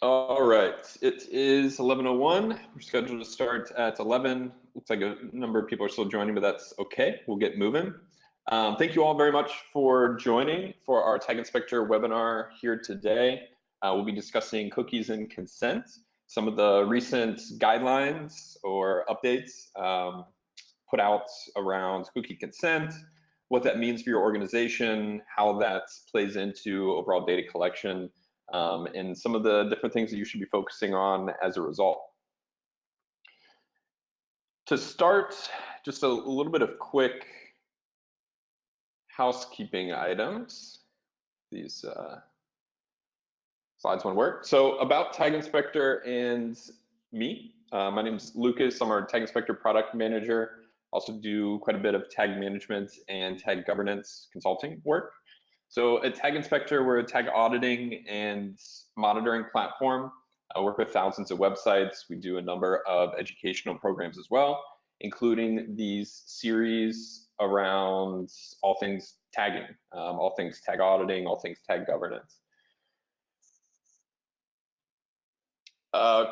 All right, it is 11:01. We're scheduled to start at 11. Looks like a number of people are still joining, but that's okay. We'll get moving. Thank you all very much for joining for our Tag Inspector webinar here today. We'll be discussing cookies and consent, some of the recent guidelines or updates put out around cookie consent, what that means for your organization, how that plays into overall data collection, and some of the different things that you should be focusing on as a result. To start, just a little bit of quick housekeeping items. These slides won't work. So about Tag Inspector and me, my name is Lucas. I'm our Tag Inspector product manager. Also do quite a bit of tag management and tag governance consulting work. So at Tag Inspector, we're a tag auditing and monitoring platform. I work with thousands of websites. We do a number of educational programs as well, including these series around all things tagging, all things tag auditing, all things tag governance.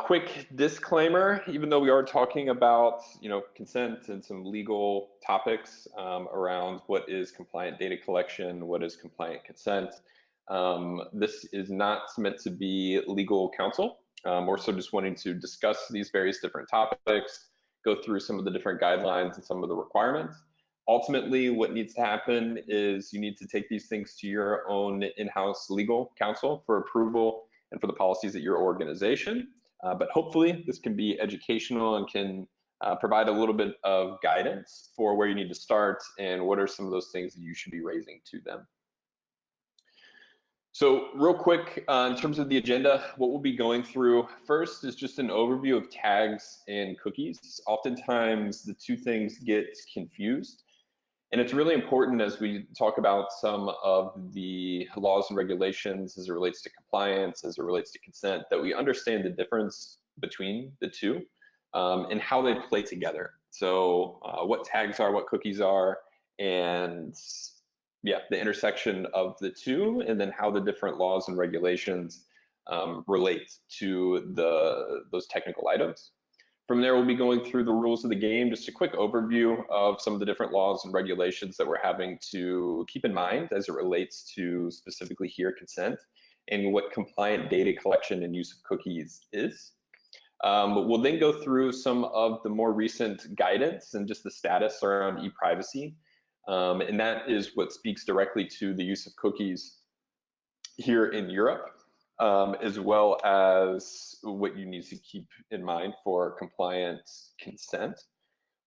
Quick disclaimer, even though we are talking about consent and some legal topics around what is compliant data collection, what is compliant consent, this is not meant to be legal counsel. More so just wanting to discuss these various different topics, go through some of the different guidelines and some of the requirements. Ultimately, what needs to happen is you need to take these things to your own in-house legal counsel for approval and for the policies at your organization. But hopefully this can be educational and can provide a little bit of guidance for where you need to start and what are some of those things that you should be raising to them. So real quick, in terms of the agenda, what we'll be going through first is just an overview of tags and cookies. Oftentimes the two things get confused. And it's really important as we talk about some of the laws and regulations as it relates to compliance, as it relates to consent, that we understand the difference between the two and how they play together. So what tags are, what cookies are, and yeah, the intersection of the two, and then how the different laws and regulations relate to those technical items. From there, we'll be going through the rules of the game, just a quick overview of some of the different laws and regulations that we're having to keep in mind as it relates to specifically here consent and what compliant data collection and use of cookies is. We'll then go through some of the more recent guidance and just the status around ePrivacy. And that is what speaks directly to the use of cookies here in Europe. As well as what you need to keep in mind for compliant consent.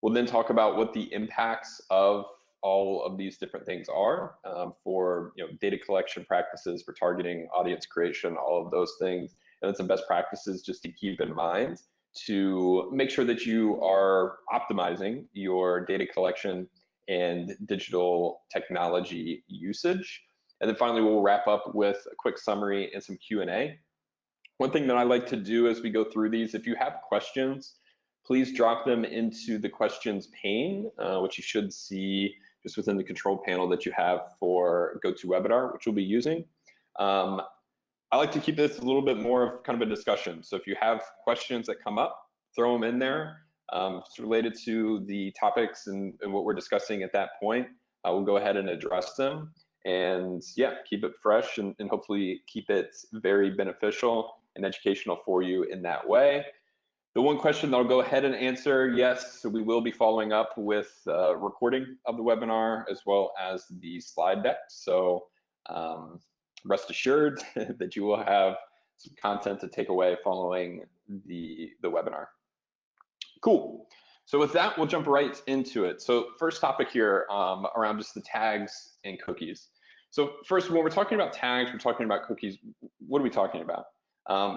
We'll then talk about what the impacts of all of these different things are for data collection practices, for targeting, audience creation, all of those things, and then some best practices just to keep in mind to make sure that you are optimizing your data collection and digital technology usage. And then finally, we'll wrap up with a quick summary and some Q&A. One thing that I like to do as we go through these, if you have questions, please drop them into the questions pane, which you should see just within the control panel that you have for GoToWebinar, which we'll be using. I like to keep this a little bit more of kind of a discussion. So if you have questions that come up, throw them in there. It's related to the topics and what we're discussing at that point. We'll go ahead and address them. And yeah, keep it fresh and hopefully keep it very beneficial and educational for you in that way. The one question that I'll go ahead and answer, yes, so we will be following up with a recording of the webinar as well as the slide deck. So rest assured that you will have some content to take away following the webinar. Cool. So with that, we'll jump right into it. So first topic here around just the tags and cookies. So first, when we're talking about tags, we're talking about cookies, what are we talking about?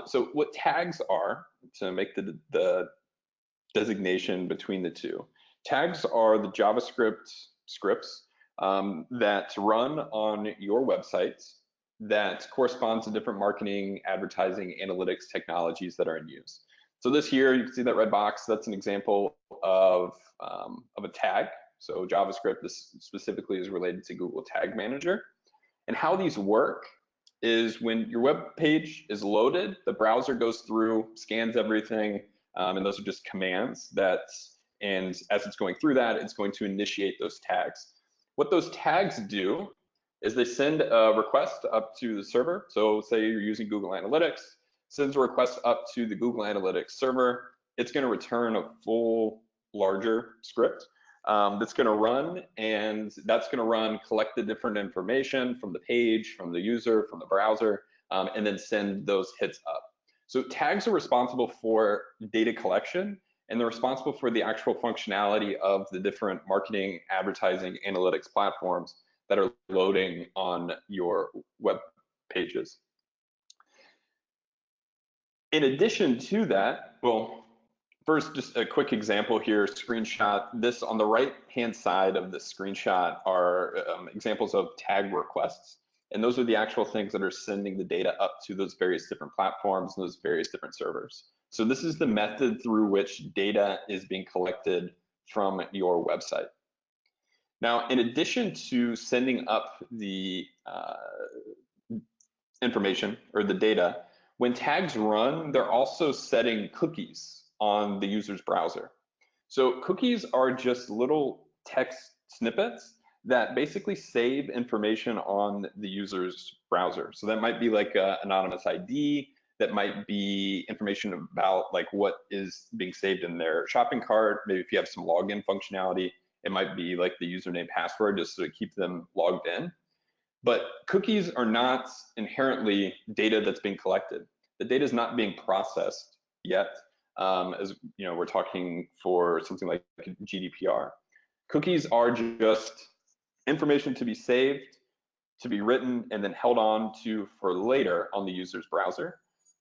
So what tags are, to make the designation between the two, tags are the JavaScript scripts that run on your website that correspond to different marketing, advertising, analytics technologies that are in use. So this here, you can see that red box, that's an example of a tag. So JavaScript, this specifically is related to Google Tag Manager. And how these work is when your web page is loaded, the browser goes through, scans everything, and those are just commands and as it's going through that, it's going to initiate those tags. What those tags do is they send a request up to the server. So say you're using Google Analytics, sends a request up to the Google Analytics server. It's going to return a full, larger script that's going to run, and that's going to collect the different information from the page, from the user, from the browser, and then send those hits up. So tags are responsible for data collection, and they're responsible for the actual functionality of the different marketing, advertising, analytics platforms that are loading on your web pages. In addition to that, well, first, just a quick example here, screenshot. This on the right-hand side of the screenshot are examples of tag requests. And those are the actual things that are sending the data up to those various different platforms and those various different servers. So this is the method through which data is being collected from your website. Now, in addition to sending up the information or the data, when tags run, they're also setting cookies on the user's browser. So cookies are just little text snippets that basically save information on the user's browser. So that might be like an anonymous ID, that might be information about like what is being saved in their shopping cart. Maybe if you have some login functionality, it might be like the username password just to keep them logged in. But cookies are not inherently data that's being collected. The data is not being processed yet. As you know, we're talking for something like GDPR. Cookies are just information to be saved, to be written, and then held on to for later on the user's browser.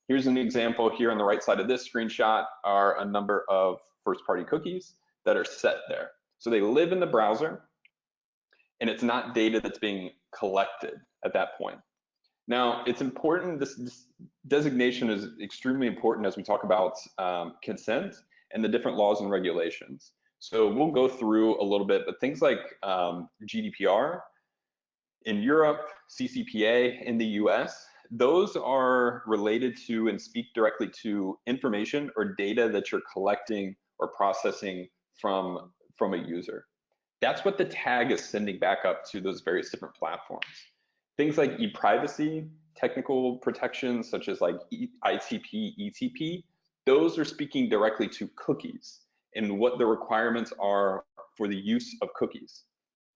Here's an example here on the right side of this screenshot are a number of first-party cookies that are set there. So they live in the browser, and it's not data that's being collected at that point. Now, it's important, this designation is extremely important as we talk about consent and the different laws and regulations. So we'll go through a little bit, but things like GDPR in Europe, CCPA in the US, those are related to and speak directly to information or data that you're collecting or processing from a user. That's what the tag is sending back up to those various different platforms. Things like ePrivacy, technical protections such as like ITP, ETP, those are speaking directly to cookies and what the requirements are for the use of cookies.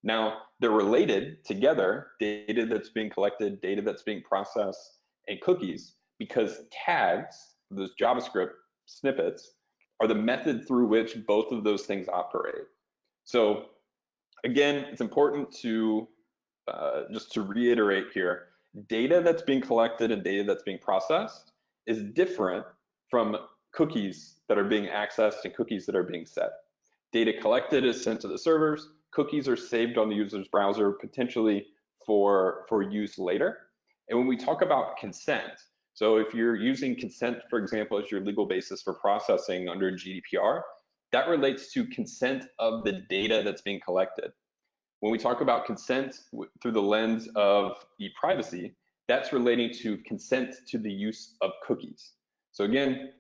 Now, they're related together, data that's being collected, data that's being processed, and cookies, because tags, those JavaScript snippets, are the method through which both of those things operate. So again, it's important to just to reiterate here, data that's being collected and data that's being processed is different from cookies that are being accessed and cookies that are being set. Data collected is sent to the servers, cookies are saved on the user's browser potentially for use later. And when we talk about consent, so if you're using consent, for example, as your legal basis for processing under GDPR, that relates to consent of the data that's being collected. When we talk about consent through the lens of ePrivacy, that's relating to consent to the use of cookies. So again,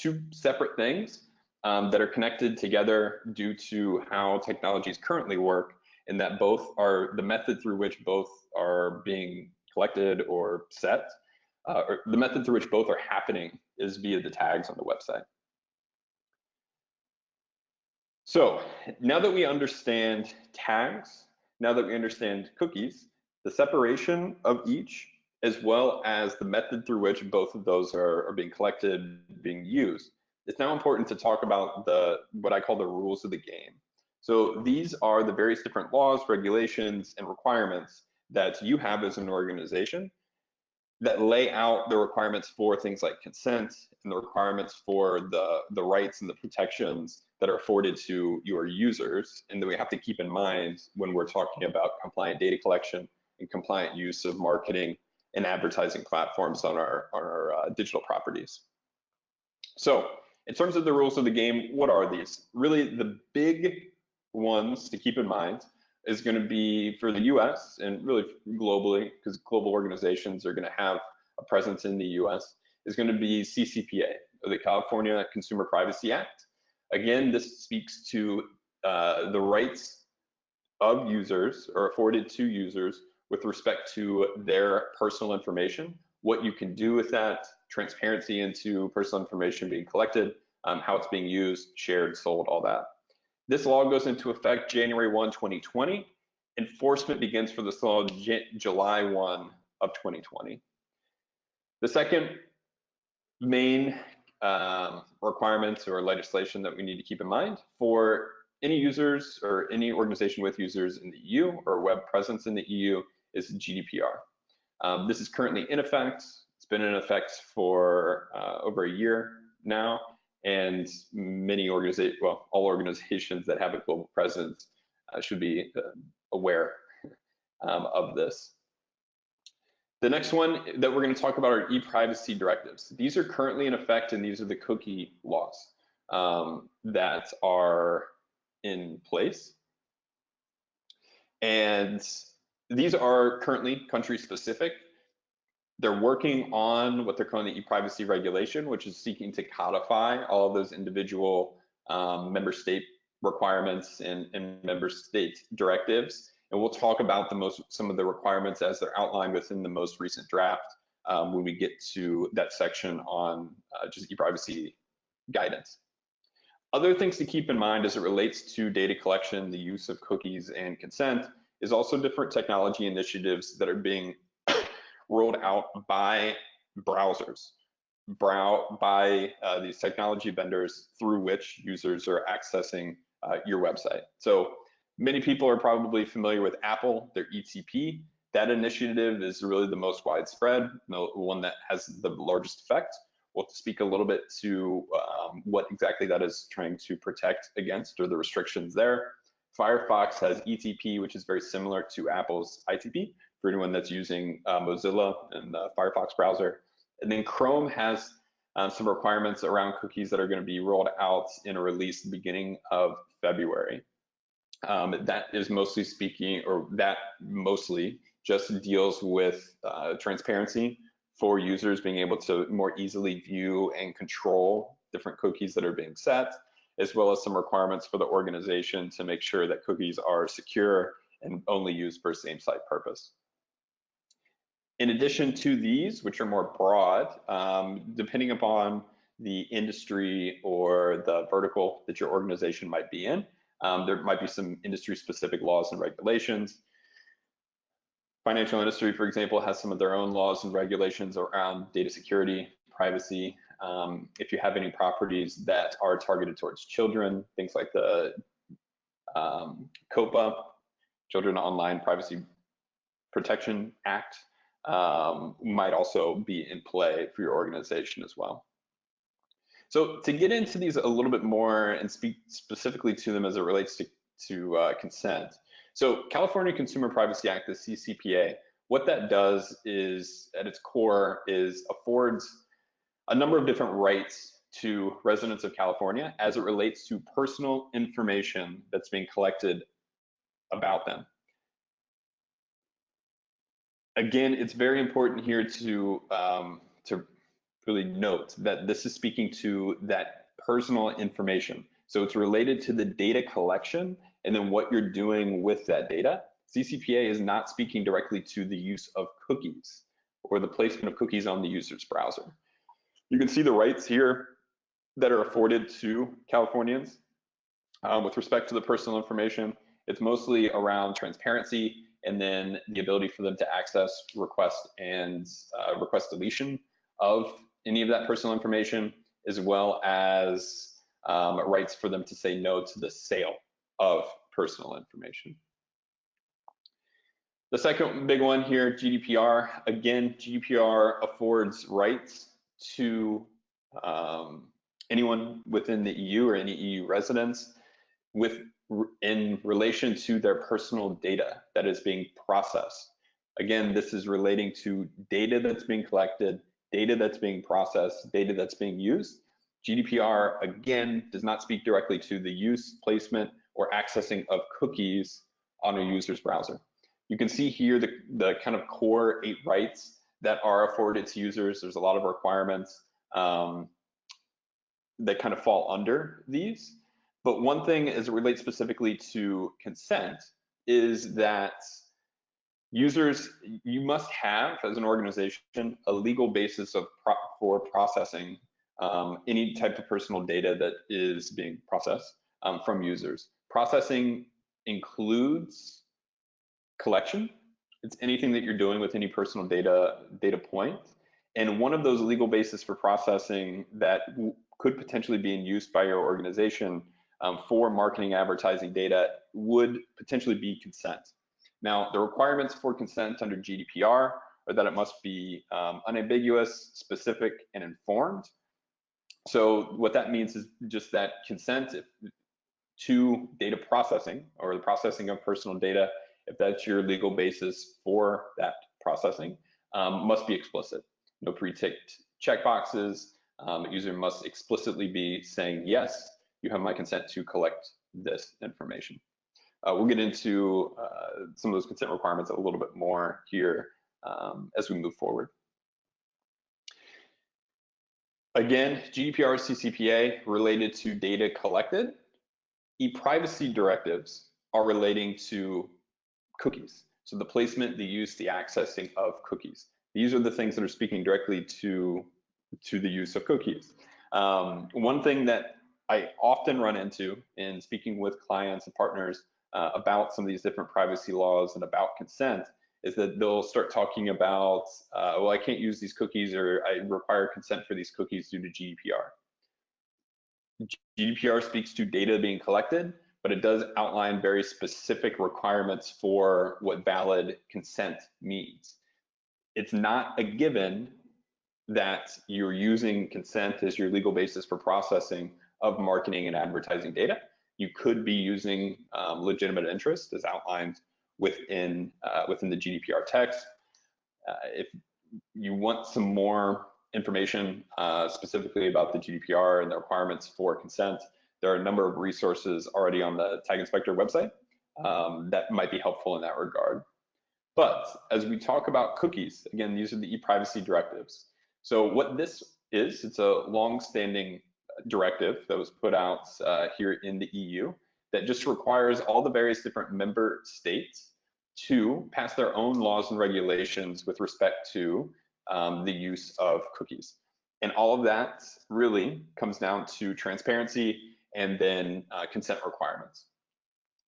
two separate things that are connected together due to how technologies currently work, and that both are the method through which both are being collected or set, or the method through which both are happening is via the tags on the website. So now that we understand tags, now that we understand cookies, the separation of each, as well as the method through which both of those are being collected, being used, it's now important to talk about what I call the rules of the game. So these are the various different laws, regulations, and requirements that you have as an organization that lay out the requirements for things like consent and the requirements for the rights and the protections that are afforded to your users, and that we have to keep in mind when we're talking about compliant data collection and compliant use of marketing and advertising platforms on our digital properties. So in terms of the rules of the game, what are these? Really the big ones to keep in mind is going to be for the US and really globally, because global organizations are going to have a presence in the US, is going to be CCPA, or the California Consumer Privacy Act. Again, this speaks to the rights of users or afforded to users with respect to their personal information, what you can do with that, transparency into personal information being collected, how it's being used, shared, sold, all that. This law goes into effect January 1, 2020. Enforcement begins for this law July 1 of 2020. The second main requirements or legislation that we need to keep in mind for any users or any organization with users in the EU or web presence in the EU is GDPR. This is currently in effect. It's been in effect for over a year now, and many organizations, well, all organizations that have a global presence should be aware of this. The next one that we're going to talk about are ePrivacy directives. These are currently in effect, and these are the cookie laws that are in place. And these are currently country specific. They're working on what they're calling the ePrivacy regulation, which is seeking to codify all of those individual member state requirements and member state directives. And we'll talk about some of the requirements as they're outlined within the most recent draft when we get to that section on just ePrivacy guidance. Other things to keep in mind as it relates to data collection, the use of cookies and consent is also different technology initiatives that are being rolled out by browsers, by these technology vendors through which users are accessing your website. So many people are probably familiar with Apple, their ETP. That initiative is really the most widespread, the one that has the largest effect. We'll speak a little bit to what exactly that is trying to protect against or the restrictions there. Firefox has ETP, which is very similar to Apple's ITP for anyone that's using Mozilla and the Firefox browser. And then Chrome has some requirements around cookies that are going to be rolled out in a release beginning of February. That is mostly speaking, or that mostly just deals with transparency for users being able to more easily view and control different cookies that are being set, as well as some requirements for the organization to make sure that cookies are secure and only used for same site purpose. In addition to these, which are more broad, depending upon the industry or the vertical that your organization might be in, there might be some industry-specific laws and regulations. Financial industry, for example, has some of their own laws and regulations around data security, privacy. If you have any properties that are targeted towards children, things like the COPPA, Children Online Privacy Protection Act, might also be in play for your organization as well. So to get into these a little bit more and speak specifically to them as it relates to consent. So California Consumer Privacy Act, the CCPA, what that does is, at its core, is affords a number of different rights to residents of California as it relates to personal information that's being collected about them. Again, it's very important here to really note that this is speaking to that personal information. So it's related to the data collection and then what you're doing with that data. CCPA is not speaking directly to the use of cookies or the placement of cookies on the user's browser. You can see the rights here that are afforded to Californians with respect to the personal information. It's mostly around transparency and then the ability for them to access, request, and request deletion of any of that personal information, as well as rights for them to say no to the sale of personal information. The second big one here, GDPR. Again, GDPR affords rights to anyone within the EU or any EU residents in relation to their personal data that is being processed. Again, this is relating to data that's being collected, data that's being processed, data that's being used. GDPR, again, does not speak directly to the use, placement, or accessing of cookies on a user's browser. You can see here the kind of core 8 rights that are afforded to users. There's a lot of requirements that kind of fall under these. But one thing as it relates specifically to consent is that users, you must have, as an organization, a legal basis for processing any type of personal data that is being processed from users. Processing includes collection. It's anything that you're doing with any personal data point. And one of those legal bases for processing that could potentially be in use by your organization for marketing advertising data would potentially be consent. Now, the requirements for consent under GDPR are that it must be unambiguous, specific, and informed. So what that means is just that consent to data processing or the processing of personal data, if that's your legal basis for that processing, must be explicit. No pre-ticked checkboxes. User must explicitly be saying, yes, you have my consent to collect this information. We'll get into some of those consent requirements a little bit more here as we move forward. Again, GDPR CCPA related to data collected. ePrivacy directives are relating to cookies. So the placement, the use, the accessing of cookies. These are the things that are speaking directly to the use of cookies. One thing that I often run into in speaking with clients and partners about some of these different privacy laws and about consent is that they'll start talking about, well, I can't use these cookies, or I require consent for these cookies due to GDPR. GDPR speaks to data being collected, but it does outline very specific requirements for what valid consent means. It's not a given that you're using consent as your legal basis for processing of marketing and advertising data. You could be using legitimate interest as outlined within the GDPR text. If you want some more information specifically about the GDPR and the requirements for consent, there are a number of resources already on the Tag Inspector website that might be helpful in that regard. But as we talk about cookies, again, these are the ePrivacy directives. So what this is, it's a long-standing directive that was put out here in the EU that just requires all the various different member states to pass their own laws and regulations with respect to the use of cookies. And all of that really comes down to transparency and then consent requirements.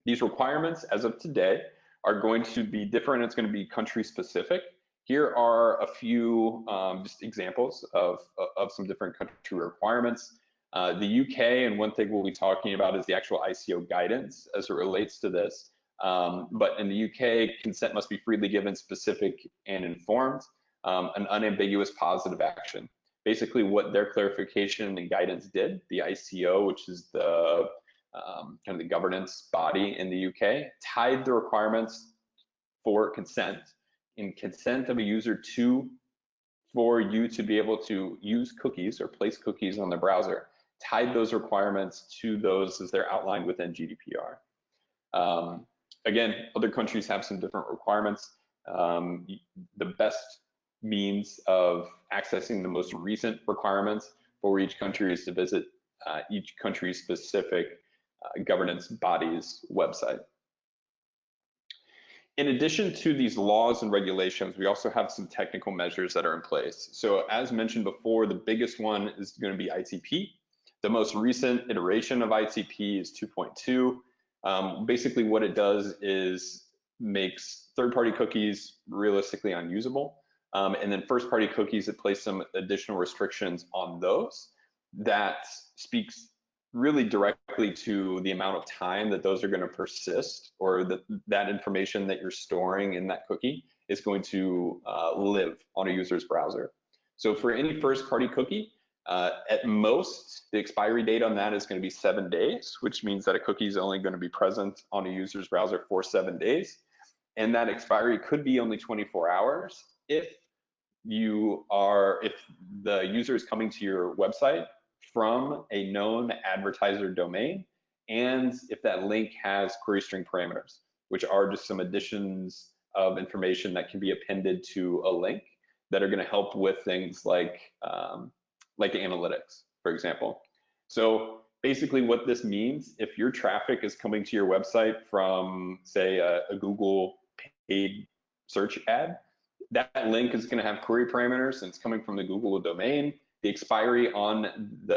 These requirements, as of today, are going to be different. It's going to be country specific. Here are a few just examples of some different country requirements. The UK, and one thing we'll be talking about is the actual ICO guidance as it relates to this. But in the UK, consent must be freely given, specific, and informed, an unambiguous positive action. Basically, what their clarification and guidance did, the ICO, which is the kind of the governance body in the UK, tied the requirements for consent in consent of a user for you to be able to use cookies or place cookies on the browser, tied those requirements to those as they're outlined within GDPR. Again, other countries have some different requirements. The best means of accessing the most recent requirements for each country is to visit each country's specific governance body's website. In addition to these laws and regulations, we also have some technical measures that are in place. So as mentioned before, the biggest one is going to be ITP. The most recent iteration of ITP is 2.2. Basically what it does is makes third-party cookies realistically unusable. And then first-party cookies, it places some additional restrictions on those that speaks really directly to the amount of time that those are going to persist, or that information that you're storing in that cookie is going to live on a user's browser. So for any first-party cookie, at most, the expiry date on that is going to be 7 days, which means that a cookie is only going to be present on a user's browser for 7 days. And that expiry could be only 24 hours if the user is coming to your website from a known advertiser domain, and if that link has query string parameters. which are just some additions of information that can be appended to a link that are going to help with things like analytics, for example. So basically what this means, if your traffic is coming to your website from, say, a Google paid search ad, that link is going to have query parameters, and it's coming from the Google domain. The expiry on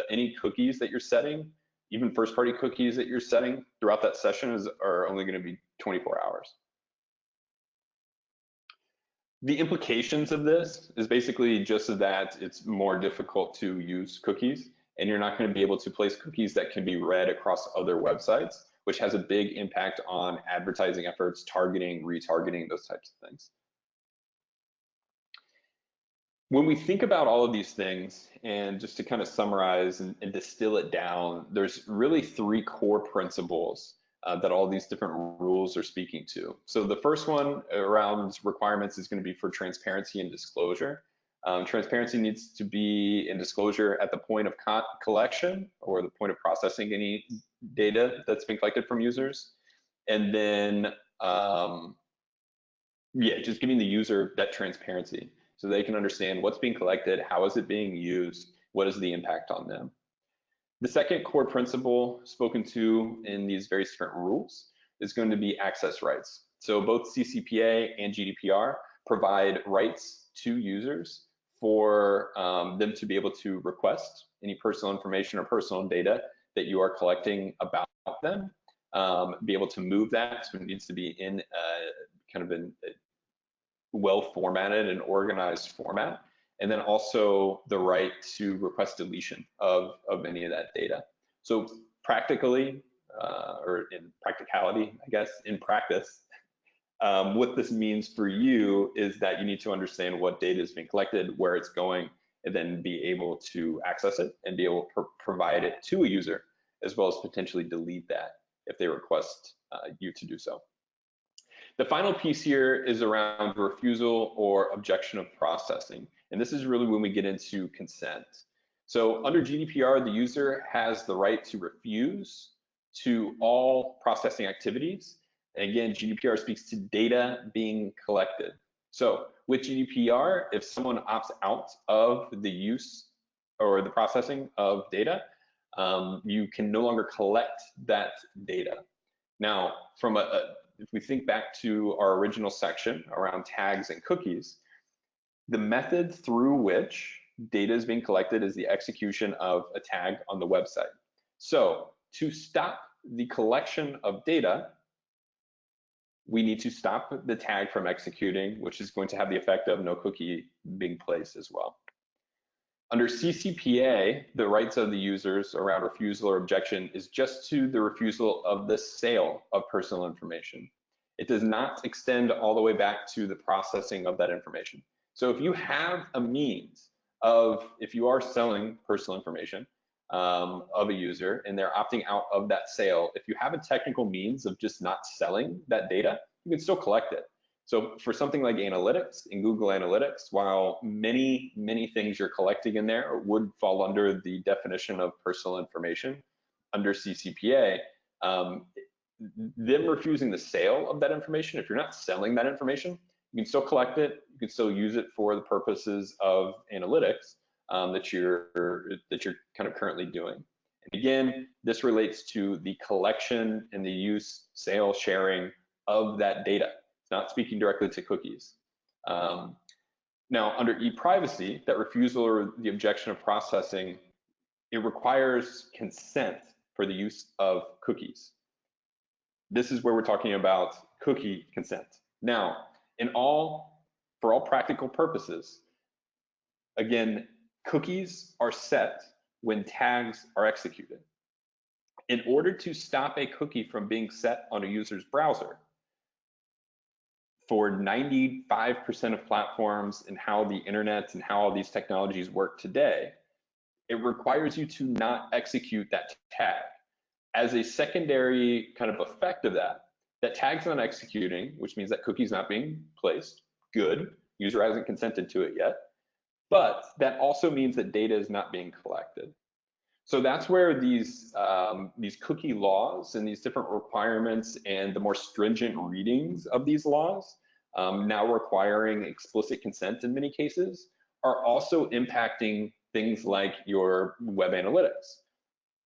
any cookies that you're setting, even first-party cookies that you're setting throughout that session, are only going to be 24 hours. The implications of this is basically just that it's more difficult to use cookies, and you're not going to be able to place cookies that can be read across other websites, which has a big impact on advertising efforts, targeting, retargeting, those types of things. When we think about all of these things, and just to kind of summarize and distill it down, there's really three core principles that all these different rules are speaking to. So the first one around requirements is going to be for transparency and disclosure. Transparency needs to be in disclosure at the point of collection or the point of processing any data that's been collected from users. And then, just giving the user that transparency so they can understand what's being collected, how is it being used, what is the impact on them. The second core principle spoken to in these various different rules is going to be access rights. So both CCPA and GDPR provide rights to users for them to be able to request any personal information or personal data that you are collecting about them, be able to move that, so it needs to be in kind of a well formatted and organized format, and then also the right to request deletion of any of that data. So practically, or in practicality, I guess, in practice, what this means for you is that you need to understand what data is being collected, where it's going, and then be able to access it and be able to provide it to a user, as well as potentially delete that if they request you to do so. The final piece here is around refusal or objection of processing. And this is really when we get into consent. So under GDPR, the user has the right to refuse to all processing activities. And again, GDPR speaks to data being collected. So with GDPR, if someone opts out of the use or the processing of data, you can no longer collect that data. Now, if we think back to our original section around tags and cookies, the method through which data is being collected is the execution of a tag on the website. So to stop the collection of data, we need to stop the tag from executing, which is going to have the effect of no cookie being placed as well. Under CCPA, the rights of the users around refusal or objection is just to the refusal of the sale of personal information. It does not extend all the way back to the processing of that information. So if you have a means of, if you are selling personal information of a user and they're opting out of that sale, if you have a technical means of just not selling that data, you can still collect it. So for something like analytics in Google Analytics, while many things you're collecting in there would fall under the definition of personal information under CCPA, them refusing the sale of that information, if you're not selling that information, you can still collect it, you can still use it for the purposes of analytics that you're kind of currently doing. And again, this relates to the collection and the use, sale, sharing of that data. It's not speaking directly to cookies. Now, under ePrivacy, that refusal or the objection of processing, it requires consent for the use of cookies. This is where we're talking about cookie consent. Now, for all practical purposes, again, cookies are set when tags are executed. In order to stop a cookie from being set on a user's browser, for 95% of platforms and how the internet and how all these technologies work today, it requires you to not execute that tag. As a secondary kind of effect of that tag's not executing, which means that cookie's not being placed. Good, user hasn't consented to it yet. But that also means that data is not being collected. So that's where these cookie laws and these different requirements and the more stringent readings of these laws, now requiring explicit consent in many cases, are also impacting things like your web analytics.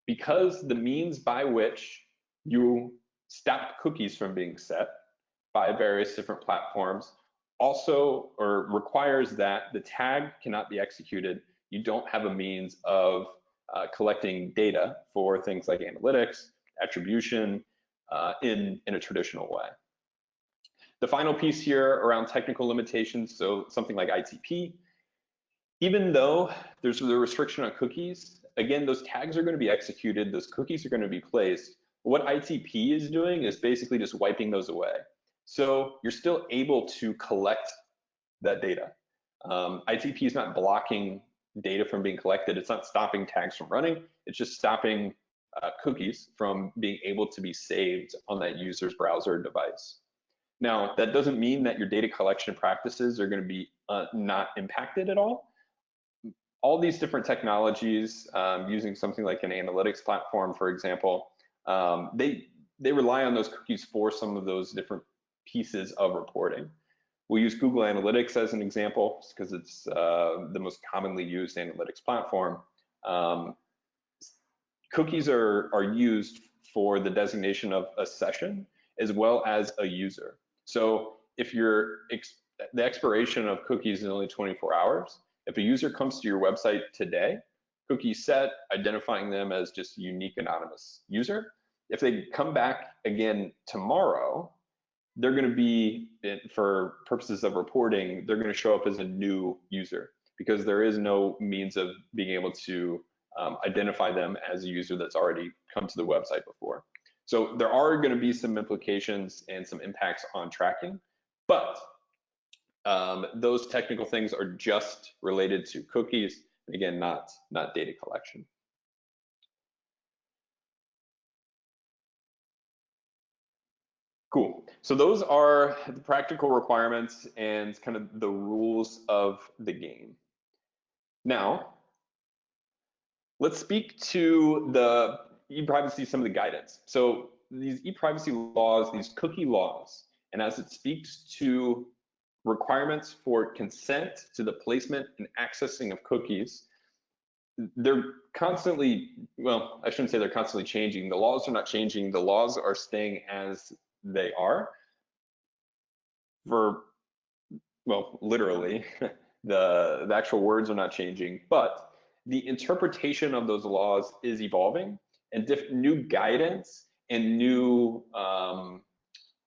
Because the means by which you stop cookies from being set by various different platforms also or requires that the tag cannot be executed. You don't have a means of collecting data for things like analytics, attribution in a traditional way. The final piece here around technical limitations, so something like ITP, even though there's the restriction on cookies, again, those tags are going to be executed, those cookies are going to be placed. What ITP is doing is basically just wiping those away. So you're still able to collect that data. ITP is not blocking data from being collected. It's not stopping tags from running. It's just stopping cookies from being able to be saved on that user's browser or device. Now, that doesn't mean that your data collection practices are going to be not impacted at all. All these different technologies, using something like an analytics platform, for example, they rely on those cookies for some of those different pieces of reporting. We'll use Google Analytics as an example because it's the most commonly used analytics platform. Cookies are used for the designation of a session as well as a user. So if the expiration of cookies is only 24 hours, if a user comes to your website today, cookie set, identifying them as just a unique anonymous user. If they come back again tomorrow, they're going to be, for purposes of reporting, they're going to show up as a new user because there is no means of being able to identify them as a user that's already come to the website before. So there are going to be some implications and some impacts on tracking, but those technical things are just related to cookies, again, not data collection. Cool. So those are the practical requirements and kind of the rules of the game. Now, let's speak to the ePrivacy, some of the guidance. So these ePrivacy laws, these cookie laws, and as it speaks to requirements for consent to the placement and accessing of cookies, they're constantly, well, I shouldn't say they're constantly changing. The laws are not changing. The laws are staying as they are. Well, literally, the actual words are not changing, but the interpretation of those laws is evolving, and new guidance and new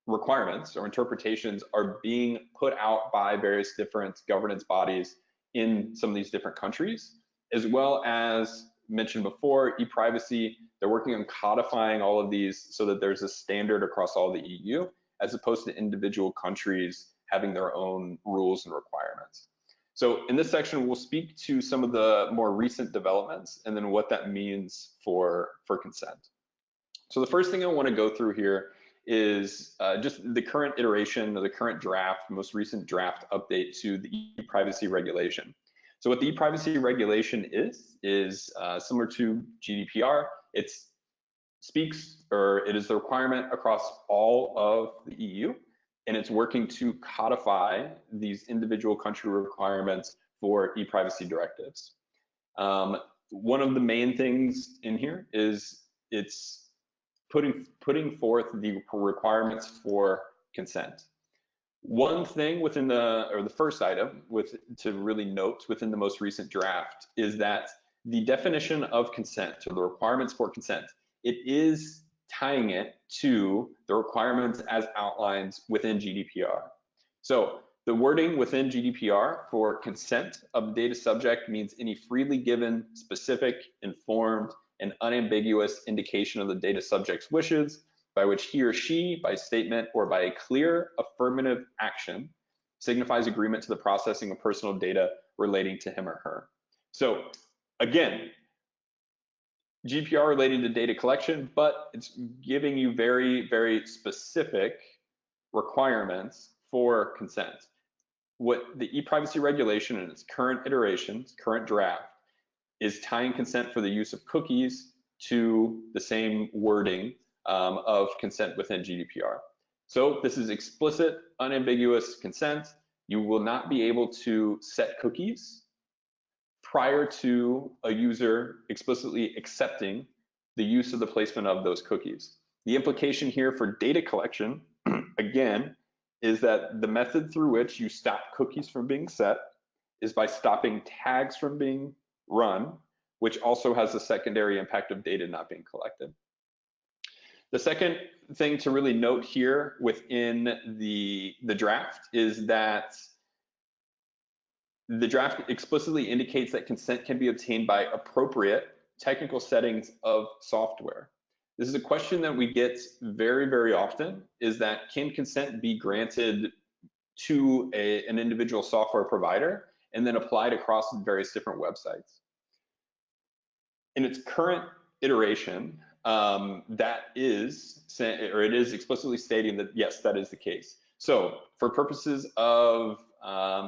requirements or interpretations are being put out by various different governance bodies in some of these different countries, as well as mentioned before, ePrivacy, they're working on codifying all of these so that there's a standard across all the EU, as opposed to individual countries having their own rules and requirements. So in this section, we'll speak to some of the more recent developments and then what that means for consent. So the first thing I want to go through here is just the current iteration or the current draft, most recent draft update to the ePrivacy regulation. So what the ePrivacy regulation is similar to GDPR. It speaks, or it is the requirement across all of the EU, and it's working to codify these individual country requirements for ePrivacy directives. One of the main things in here is it's putting forth the requirements for consent. One thing within the first item to really note within the most recent draft is that the definition of consent, or the requirements for consent, it is tying it to the requirements as outlined within GDPR. So the wording within GDPR for consent of data subject means any freely given, specific, informed, and unambiguous indication of the data subject's wishes by which he or she, by statement or by a clear affirmative action, signifies agreement to the processing of personal data relating to him or her. So again, GDPR relating to data collection, but it's giving you very, very specific requirements for consent. What the ePrivacy regulation in its current iterations, current draft, is tying consent for the use of cookies to the same wording of consent within GDPR. So this is explicit, unambiguous consent. You will not be able to set cookies prior to a user explicitly accepting the use of the placement of those cookies. The implication here for data collection, again, is that the method through which you stop cookies from being set is by stopping tags from being run, which also has the secondary impact of data not being collected. The second thing to really note here within the draft is that the draft explicitly indicates that consent can be obtained by appropriate technical settings of software. This is a question that we get very, very often, is that can consent be granted to an individual software provider and then applied across various different websites? In its current iteration, it is explicitly stating that yes, that is the case. So for purposes of,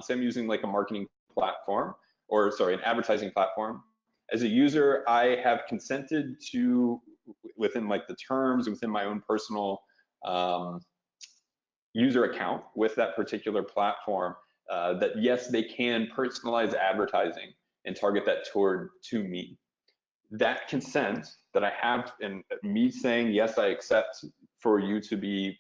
say I'm using like a marketing platform, or sorry, an advertising platform, as a user, I have consented to, within like the terms, within my own personal user account with that particular platform, that yes, they can personalize advertising and target that to me. That consent that I have, and me saying yes, I accept for you to be,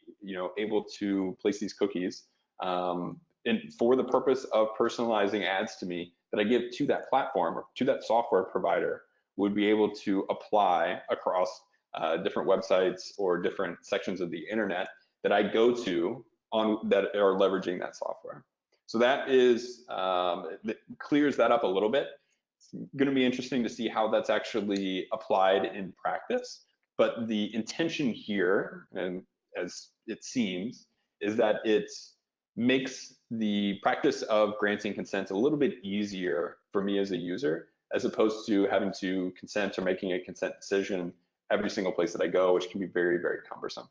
able to place these cookies, and for the purpose of personalizing ads to me that I give to that platform or to that software provider, would be able to apply across different websites or different sections of the internet that I go to that are leveraging that software. So that is, that clears that up a little bit. It's going to be interesting to see how that's actually applied in practice. But the intention here, and as it seems, is that it makes the practice of granting consent a little bit easier for me as a user, as opposed to having to consent or making a consent decision every single place that I go, which can be very, very cumbersome.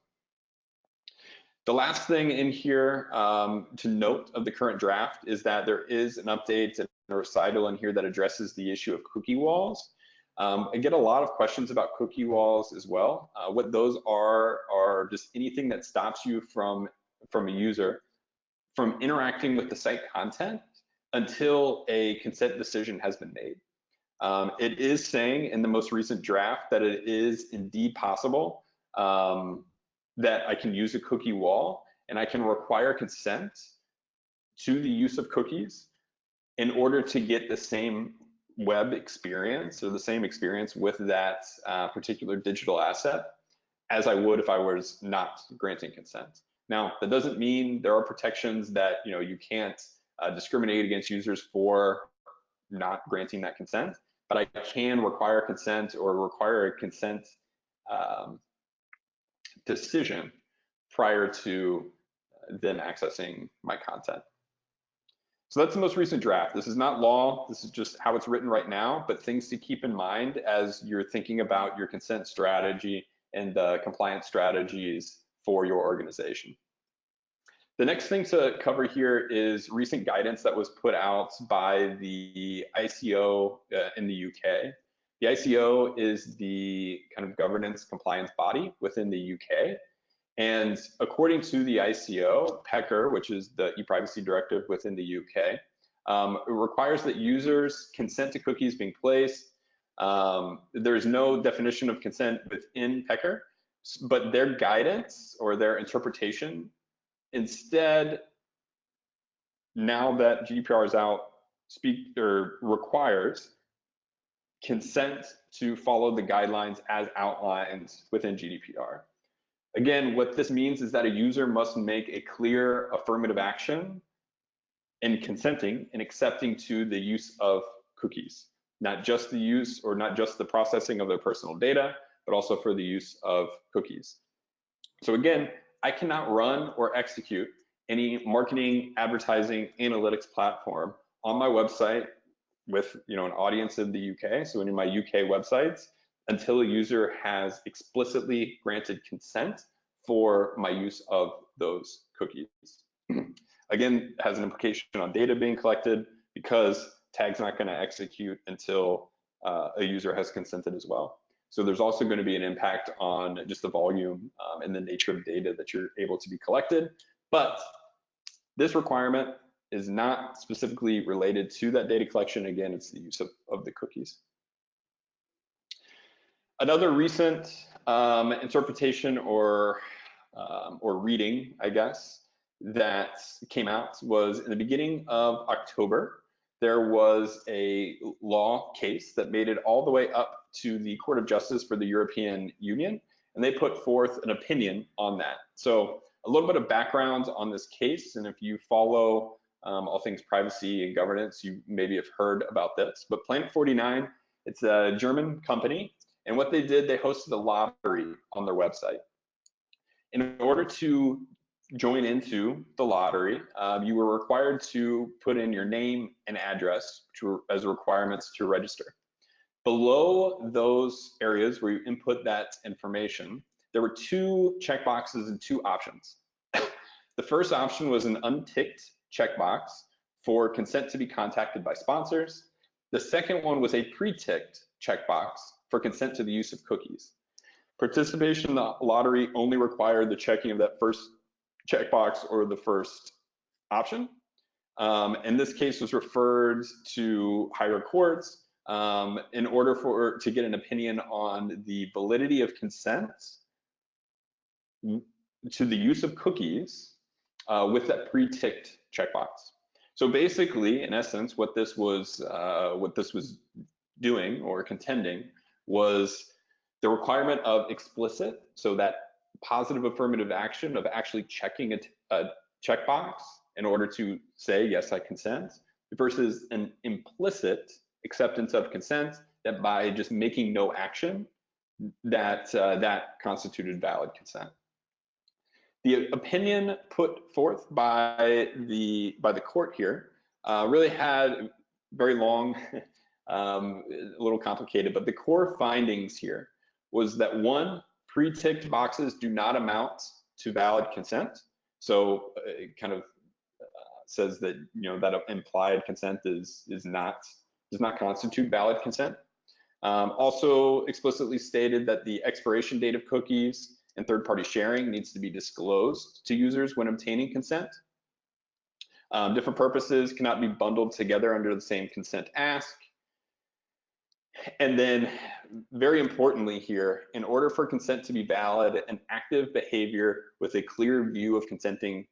The last thing in here to note of the current draft is that there is an update and a recital in here that addresses the issue of cookie walls. I get a lot of questions about cookie walls as well. What those are just anything that stops you from a user from interacting with the site content until a consent decision has been made. It is saying in the most recent draft that it is indeed possible that I can use a cookie wall and I can require consent to the use of cookies in order to get the same web experience or the same experience with that particular digital asset as I would if I was not granting consent. Now, that doesn't mean there are protections that you can't discriminate against users for not granting that consent, but I can require consent or require a consent decision prior to them accessing my content. So that's the most recent draft. This is not law. This is just how it's written right now, but things to keep in mind as you're thinking about your consent strategy and compliance strategies for your organization. The next thing to cover here is recent guidance that was put out by the ICO in the UK. The ICO is the kind of governance compliance body within the UK. And according to the ICO, PECR, which is the ePrivacy directive within the UK, it requires that users consent to cookies being placed. There's no definition of consent within PECR, but their guidance or their interpretation instead, now that GDPR is out, requires consent to follow the guidelines as outlined within GDPR. Again, what this means is that a user must make a clear affirmative action in consenting and accepting to the use of cookies, not just the use or not just the processing of their personal data, but also for the use of cookies. So again, I cannot run or execute any marketing, advertising, analytics platform on my website with an audience in the UK, so in my UK websites, until a user has explicitly granted consent for my use of those cookies. Again, it has an implication on data being collected because tag's not going to execute until a user has consented as well. So there's also going to be an impact on just the volume and the nature of data that you're able to be collected. But this requirement is not specifically related to that data collection. Again, it's the use of the cookies. Another recent interpretation or reading, I guess, that came out was in the beginning of October. There was a law case that made it all the way up to the Court of Justice for the European Union, and they put forth an opinion on that. So a little bit of background on this case, and if you follow all things privacy and governance, you maybe have heard about this. But Planet 49, it's a German company, and what they did, they hosted a lottery on their website. In order to join into the lottery, you were required to put in your name and address, which were as requirements to register. Below those areas where you input that information, there were two checkboxes and two options. The first option was an unticked checkbox for consent to be contacted by sponsors. The second one was a pre-ticked checkbox for consent to the use of cookies. Participation in the lottery only required the checking of that first checkbox or the first option. And this case was referred to higher courts in order to get an opinion on the validity of consent to the use of cookies with that pre-ticked checkbox. So basically, in essence, what this was doing or contending was the requirement of explicit, so that positive affirmative action of actually checking a checkbox in order to say, yes, I consent, versus an implicit acceptance of consent that by just making no action, that constituted valid consent. The opinion put forth by the court here really had very long, a little complicated, but the core findings here was that one, pre-ticked boxes do not amount to valid consent. So it kind of says that that implied consent does not constitute valid consent. Also explicitly stated that the expiration date of cookies and third-party sharing needs to be disclosed to users when obtaining consent. Different purposes cannot be bundled together under the same consent ask. And then, very importantly here, in order for consent to be valid, an active behavior with a clear view of consenting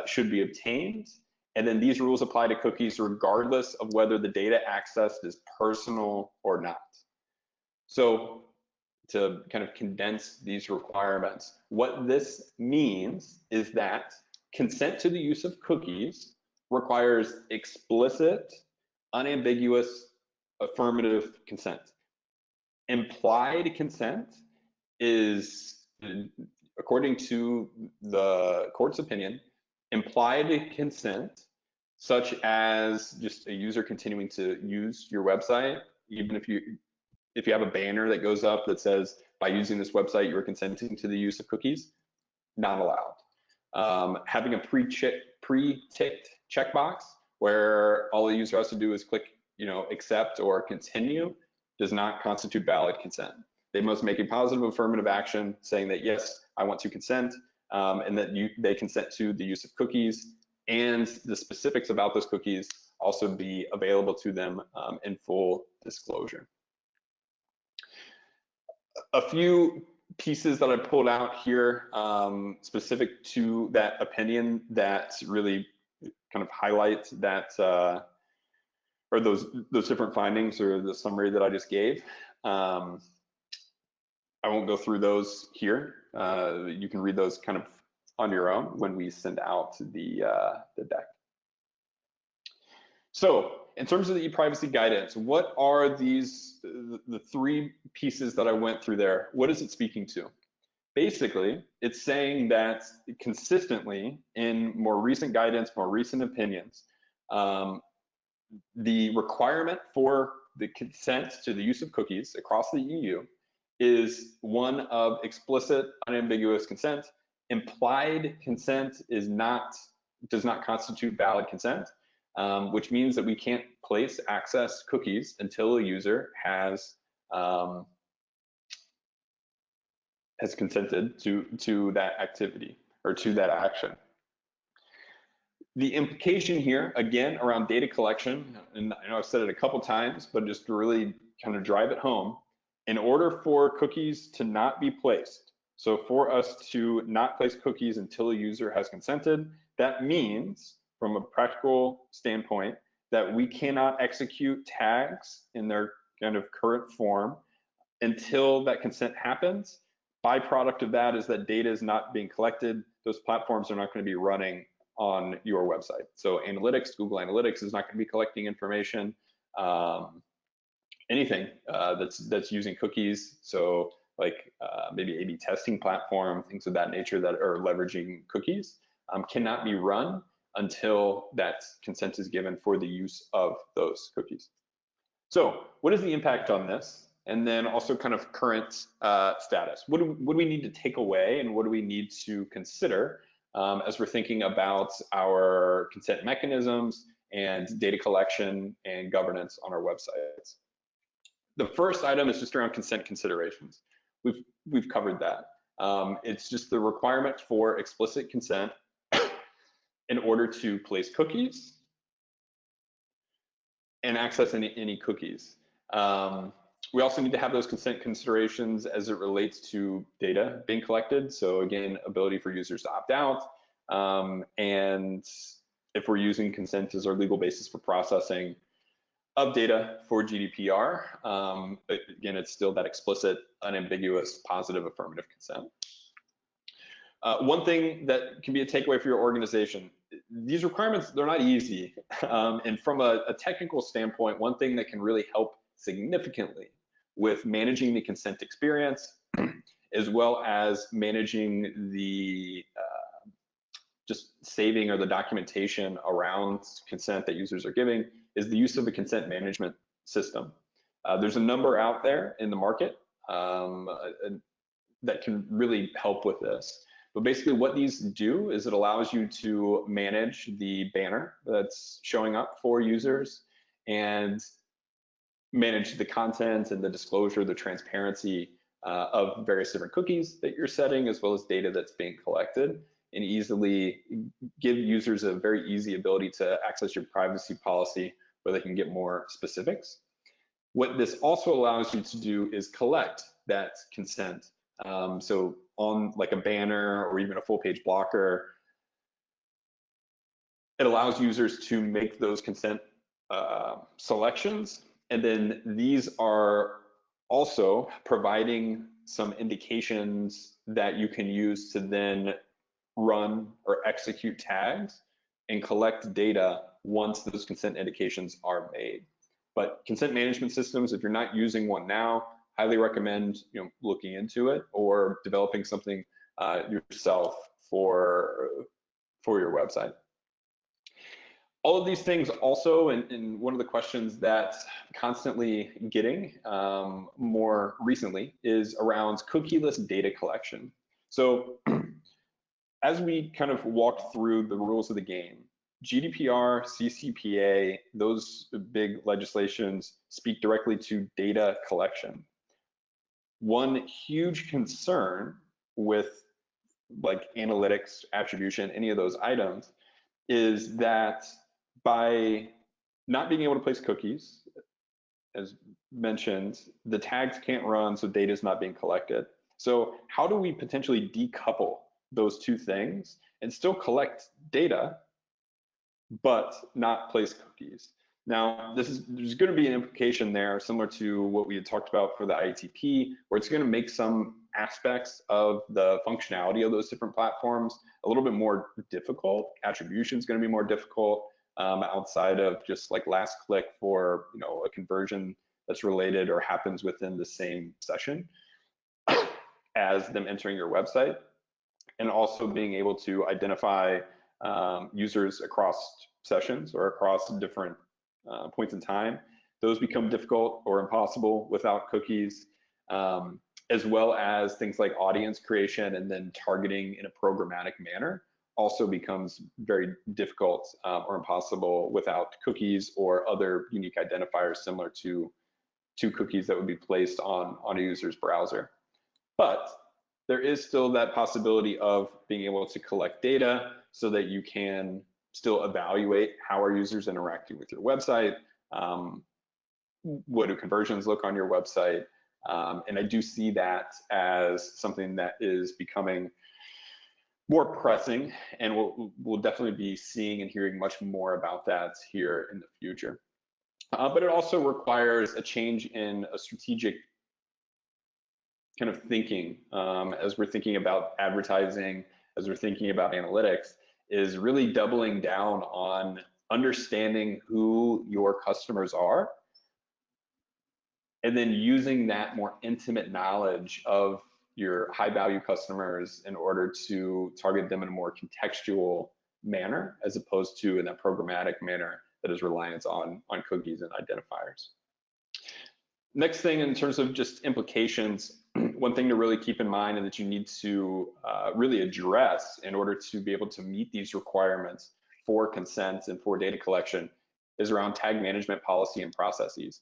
should be obtained. And then these rules apply to cookies regardless of whether the data accessed is personal or not. So to kind of condense these requirements, what this means is that consent to the use of cookies requires explicit, unambiguous, affirmative consent. Implied consent is, according to the court's opinion, implied consent, such as just a user continuing to use your website, even if you have a banner that goes up that says, by using this website, you are consenting to the use of cookies, not allowed. Having a pre-ticked checkbox where all the user has to do is click accept or continue does not constitute valid consent. They must make a positive affirmative action saying that, yes, I want to consent, and that they consent to the use of cookies, and the specifics about those cookies also be available to them in full disclosure. A few pieces that I pulled out here specific to that opinion that really kind of highlight that or those different findings or the summary that I just gave. I won't go through those here. You can read those kind of on your own when we send out the deck. So in terms of the ePrivacy guidance, what are the three pieces that I went through there? What is it speaking to? Basically, it's saying that consistently in more recent guidance, more recent opinions, the requirement for the consent to the use of cookies across the EU is one of explicit, unambiguous consent. Implied consent does not constitute valid consent. which means that we can't place access cookies until a user has consented to that activity or to that action. The implication here, again, around data collection, and I know I've said it a couple times, but just to really kind of drive it home, in order for cookies to not be placed, so for us to not place cookies until a user has consented, that means, from a practical standpoint, that we cannot execute tags in their kind of current form until that consent happens. Byproduct of that is that data is not being collected. Those platforms are not going to be running on your website. So analytics, Google Analytics is not going to be collecting information. Anything that's using cookies, so like maybe A/B testing platform, things of that nature that are leveraging cookies, cannot be run until that consent is given for the use of those cookies. So what is the impact on this? And then also kind of current status. What do we need to take away, and what do we need to consider as we're thinking about our consent mechanisms and data collection and governance on our websites? The first item is just around consent considerations. We've covered that. It's just the requirement for explicit consent in order to place cookies and access any cookies. We also need to have those consent considerations as it relates to data being collected. So again, ability for users to opt out. And if we're using consent as our legal basis for processing of data for GDPR, again, it's still that explicit, unambiguous, positive, affirmative consent. One thing that can be a takeaway for your organization, these requirements, they're not easy. And from a technical standpoint, one thing that can really help significantly with managing the consent experience, as well as managing the just saving or the documentation around consent that users are giving, is the use of a consent management system. There's a number out there in the market that can really help with this. But basically what these do is it allows you to manage the banner that's showing up for users and manage the content and the disclosure, the transparency of various different cookies that you're setting, as well as data that's being collected, and easily give users a very easy ability to access your privacy policy where they can get more specifics. What this also allows you to do is collect that consent. So on like a banner or even a full page blocker, it allows users to make those consent selections. And then these are also providing some indications that you can use to then run or execute tags and collect data once those consent indications are made. But consent management systems, if you're not using one now, highly recommend looking into it or developing something yourself for your website. All of these things also, and one of the questions that's constantly getting more recently is around cookieless data collection. So as we kind of walk through the rules of the game, GDPR, CCPA, those big legislations speak directly to data collection. One huge concern with like analytics, attribution, any of those items is that by not being able to place cookies, as mentioned, the tags can't run, so data is not being collected. So how do we potentially decouple those two things and still collect data, but not place cookies? Now, there's going to be an implication there similar to what we had talked about for the ITP, where it's going to make some aspects of the functionality of those different platforms a little bit more difficult. Attribution is going to be more difficult outside of just like last click for a conversion that's related or happens within the same session as them entering your website, and also being able to identify users across sessions or across different points in time. Those become difficult or impossible without cookies, as well as things like audience creation and then targeting in a programmatic manner. also becomes very difficult or impossible without cookies or other unique identifiers similar to cookies that would be placed on a user's browser. But there is still that possibility of being able to collect data so that you can still evaluate how are users interacting with your website, what do conversions look on your website, and I do see that as something that is becoming more pressing, and we'll definitely be seeing and hearing much more about that here in the future. But it also requires a change in a strategic kind of thinking as we're thinking about advertising, as we're thinking about analytics, is really doubling down on understanding who your customers are, and then using that more intimate knowledge of your high value customers in order to target them in a more contextual manner, as opposed to in that programmatic manner that is reliant on cookies and identifiers. Next thing, in terms of just implications, one thing to really keep in mind and that you need to really address in order to be able to meet these requirements for consent and for data collection is around tag management policy and processes.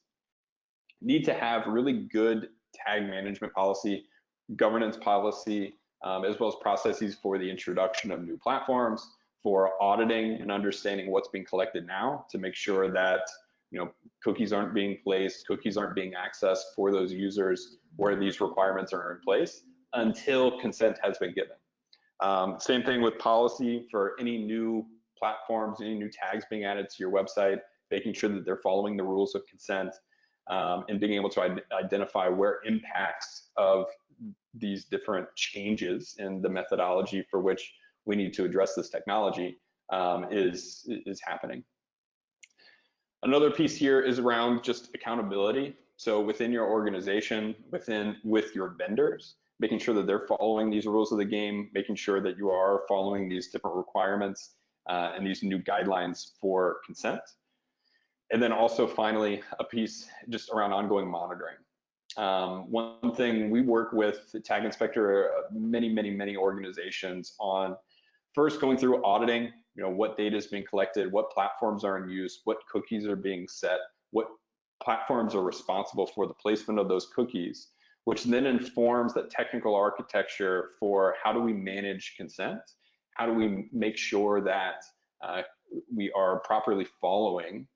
Need to have really good tag management policy, governance policy, as well as processes for the introduction of new platforms, for auditing and understanding what's being collected now to make sure that cookies aren't being placed, cookies aren't being accessed for those users where these requirements are in place until consent has been given. Same thing with policy for any new platforms, any new tags being added to your website, making sure that they're following the rules of consent, and being able to identify where impacts of these different changes in the methodology for which we need to address this technology is happening. Another piece here is around just accountability. So within your organization, with your vendors, making sure that they're following these rules of the game, making sure that you are following these different requirements and these new guidelines for consent. And then also finally, a piece just around ongoing monitoring. One thing we work with the Tag Inspector, many organizations on first going through auditing, what data is being collected, what platforms are in use, what cookies are being set, what platforms are responsible for the placement of those cookies, which then informs that technical architecture for how do we manage consent, how do we make sure that we are properly following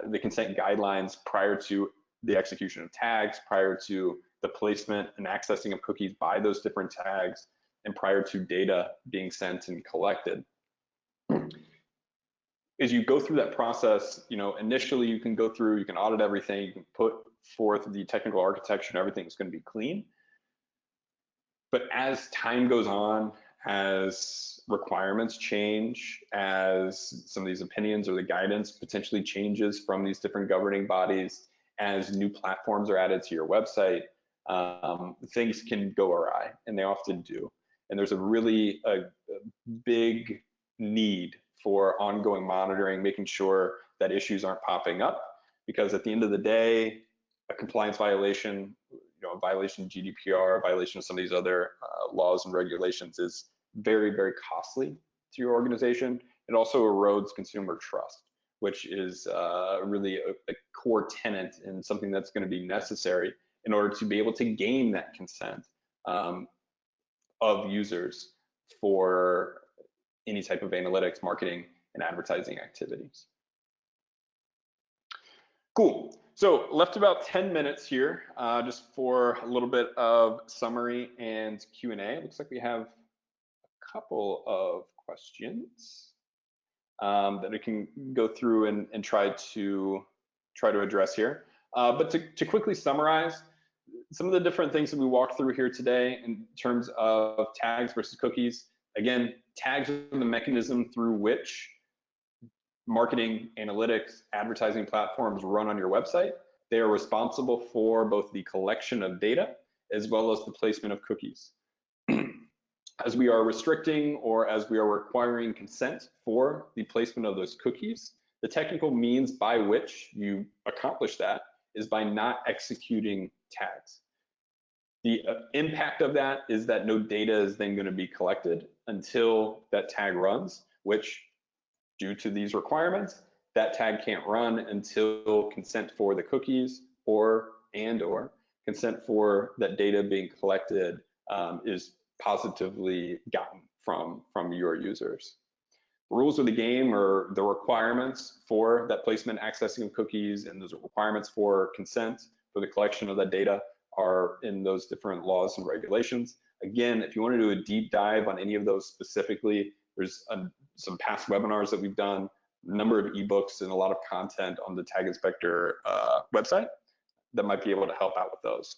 the consent guidelines prior to the execution of tags, prior to the placement and accessing of cookies by those different tags, and prior to data being sent and collected. As you go through that process, initially you can go through, you can audit everything, you can put forth the technical architecture and everything's going to be clean. But as time goes on, as requirements change, as some of these opinions or the guidance potentially changes from these different governing bodies, as new platforms are added to your website, things can go awry, and they often do. And there's a big need for ongoing monitoring, making sure that issues aren't popping up, because at the end of the day, a compliance violation, a violation of GDPR, a violation of some of these other laws and regulations is very costly to your organization. It also erodes consumer trust, which is really a core tenet and something that's going to be necessary in order to be able to gain that consent of users for any type of analytics, marketing, and advertising activities. Cool. So left about 10 minutes here just for a little bit of summary and Q&A. Looks like we have a couple of questions that I can go through and try to address here. But to quickly summarize, some of the different things that we walked through here today in terms of tags versus cookies. Again, tags are the mechanism through which marketing, analytics, advertising platforms run on your website. They are responsible for both the collection of data as well as the placement of cookies. As we are restricting or as we are requiring consent for the placement of those cookies, the technical means by which you accomplish that is by not executing tags. The impact of that is that no data is then going to be collected until that tag runs, which due to these requirements, that tag can't run until consent for the cookies or consent for that data being collected is positively gotten from your users. The rules of the game are the requirements for that placement accessing of cookies, and those requirements for consent for the collection of that data are in those different laws and regulations. Again, if you want to do a deep dive on any of those specifically, there's some past webinars that we've done, a number of ebooks, and a lot of content on the Tag Inspector website that might be able to help out with those.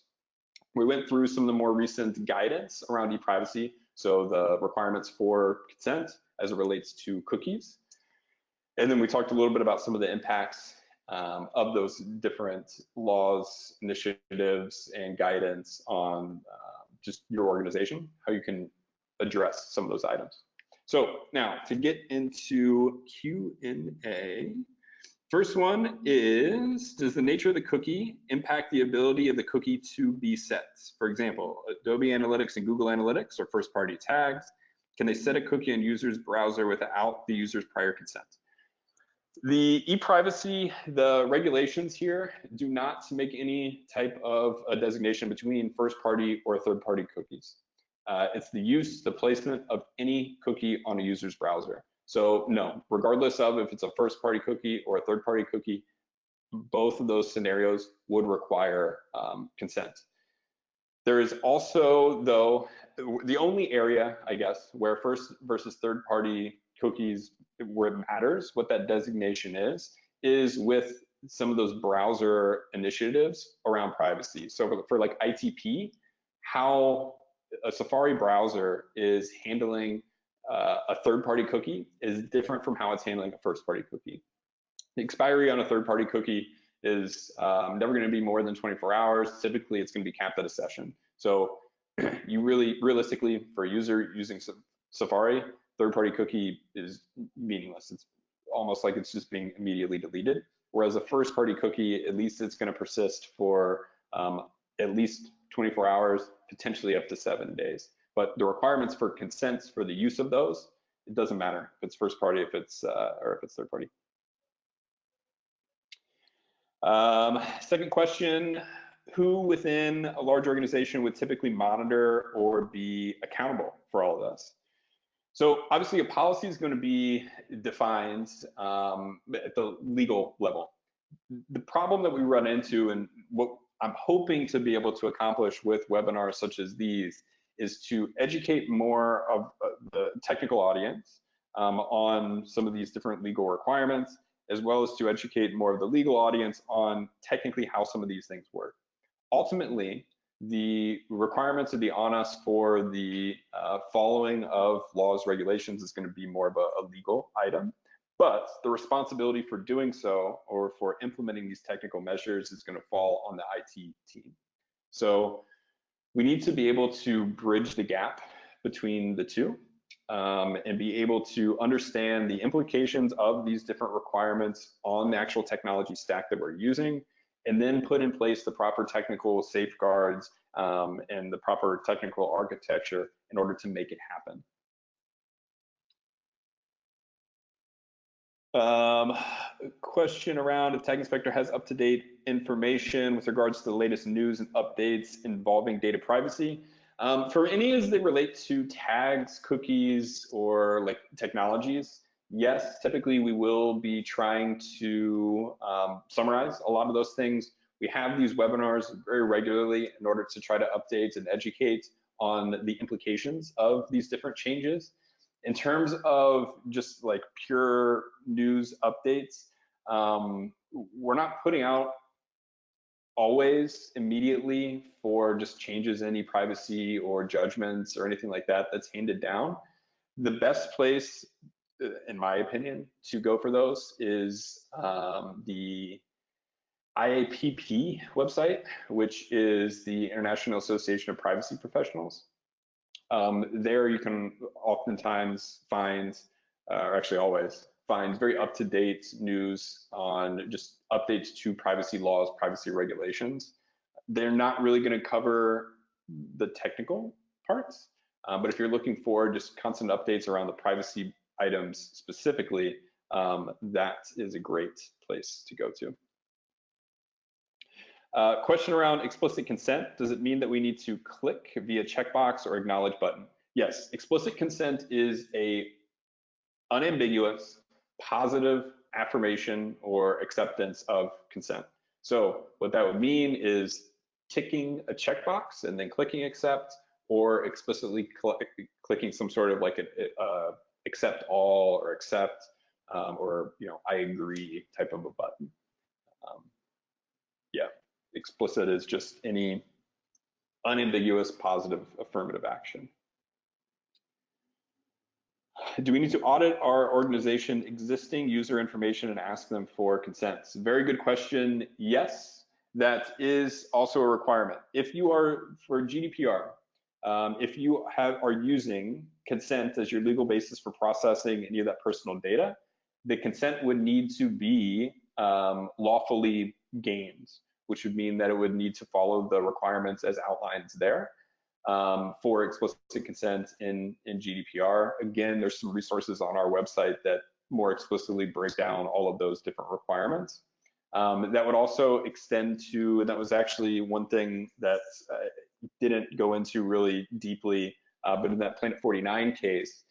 We went through some of the more recent guidance around ePrivacy, so the requirements for consent as it relates to cookies. And then we talked a little bit about some of the impacts of those different laws, initiatives, and guidance on just your organization, how you can address some of those items. So now to get into Q&A, first one is, does the nature of the cookie impact the ability of the cookie to be set? For example, Adobe Analytics and Google Analytics are first-party tags. Can they set a cookie in user's browser without the user's prior consent? The ePrivacy, the regulations here do not make any type of a designation between first-party or third-party cookies. It's the use, the placement of any cookie on a user's browser. So no, regardless of if it's a first-party cookie or a third-party cookie, both of those scenarios would require consent. There is also, though, the only area, I guess, where first versus third-party cookies, where it matters what that designation is with some of those browser initiatives around privacy. So for like ITP, how a Safari browser is handling a third-party cookie is different from how it's handling a first-party cookie. The expiry on a third-party cookie is never going to be more than 24 hours. Typically, it's going to be capped at a session. So you realistically, for a user using Safari, third-party cookie is meaningless. It's almost like it's just being immediately deleted. Whereas a first-party cookie, at least it's going to persist for at least 24 hours, potentially up to 7 days. But the requirements for consents for the use of those, it doesn't matter if it's first party, if it's or if it's third party. Second question, who within a large organization would typically monitor or be accountable for all of this? So obviously a policy is going to be defined at the legal level. The problem that we run into, and what I'm hoping to be able to accomplish with webinars such as these, is to educate more of the technical audience on some of these different legal requirements, as well as to educate more of the legal audience on technically how some of these things work. Ultimately, the requirements of the on us for the following of laws, regulations is going to be more of a legal item, but the responsibility for doing so or for implementing these technical measures is going to fall on the IT team. So we need to be able to bridge the gap between the two and be able to understand the implications of these different requirements on the actual technology stack that we're using, and then put in place the proper technical safeguards and the proper technical architecture in order to make it happen. Question around if Tag Inspector has up-to-date information with regards to the latest news and updates involving data privacy. For any as they relate to tags, cookies, or like technologies, yes, typically we will be trying to summarize a lot of those things. We have these webinars very regularly in order to try to update and educate on the implications of these different changes. In terms of just like pure news updates, we're not putting out always immediately for just changes in ePrivacy or judgments or anything like that that's handed down. The best place, in my opinion, to go for those is the IAPP website, which is the International Association of Privacy Professionals. There you can oftentimes find, or actually always find, very up-to-date news on just updates to privacy laws, privacy regulations. They're not really going to cover the technical parts, But if you're looking for just constant updates around the privacy items specifically, that is a great place to go to. Question around explicit consent. Does it mean that we need to click via checkbox or acknowledge button? Yes, explicit consent is a unambiguous, positive affirmation or acceptance of consent. So what that would mean is ticking a checkbox and then clicking accept, or explicitly clicking some sort of like a accept all or accept or I agree type of a button. Yeah, explicit is just any unambiguous positive affirmative action. Do we need to audit our organization existing user information and ask them for consent? Very good question. Yes, that is also a requirement. If you are, for GDPR, if you are using consent as your legal basis for processing any of that personal data, the consent would need to be lawfully gained, which would mean that it would need to follow the requirements as outlined there. For explicit consent in GDPR. Again, there's some resources on our website that more explicitly break down all of those different requirements. That would also extend to, and that was actually one thing that didn't go into really deeply, but in that Planet 49 case,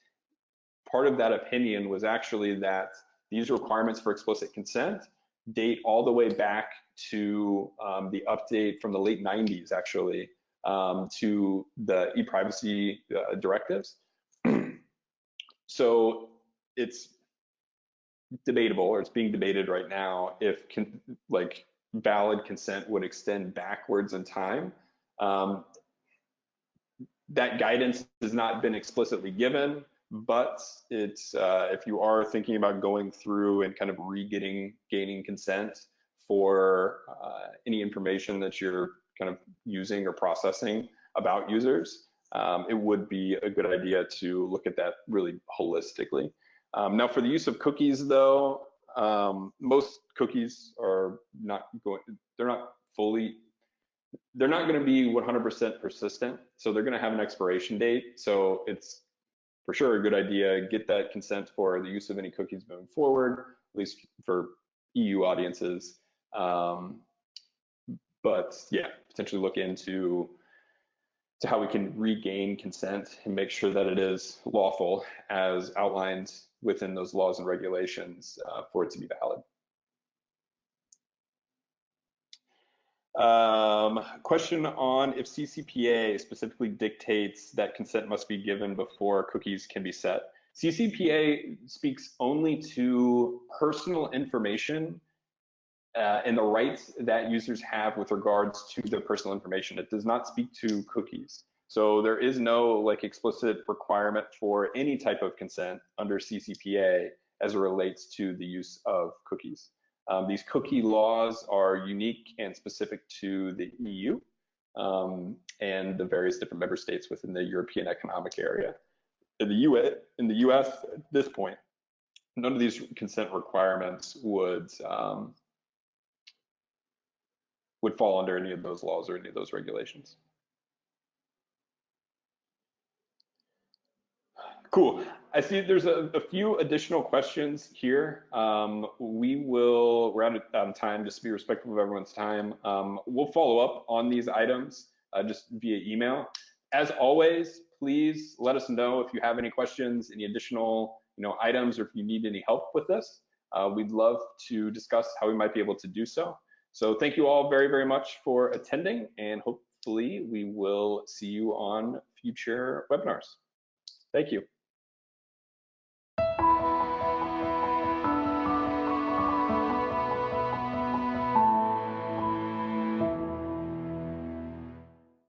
part of that opinion was actually that these requirements for explicit consent date all the way back to the update from the late 90s, actually, to the ePrivacy directives. So it's debatable, or it's being debated right now, if valid consent would extend backwards in time. That guidance has not been explicitly given, but it's if you are thinking about going through and kind of gaining consent for any information that you're kind of using or processing about users, it would be a good idea to look at that really holistically. Now, for the use of cookies, though, most cookies are not going, they're not going to be 100% persistent, so they're going to have an expiration date. So it's for sure a good idea, get that consent for the use of any cookies moving forward, at least for EU audiences. But yeah, potentially look into how we can regain consent and make sure that it is lawful as outlined within those laws and regulations for it to be valid. Question on if CCPA specifically dictates that consent must be given before cookies can be set. CCPA speaks only to personal information and the rights that users have with regards to their personal information. It does not speak to cookies. So there is no explicit requirement for any type of consent under CCPA as it relates to the use of cookies. These cookie laws are unique and specific to the EU and the various different member states within the European Economic Area. In the US at this point, none of these consent requirements would fall under any of those laws or any of those regulations. Cool. I see there's a few additional questions here. We're out of time, just to be respectful of everyone's time. We'll follow up on these items just via email. As always, please let us know if you have any questions, any additional items, or if you need any help with this. We'd love to discuss how we might be able to do so. So thank you all very, very much for attending, and hopefully we will see you on future webinars. Thank you.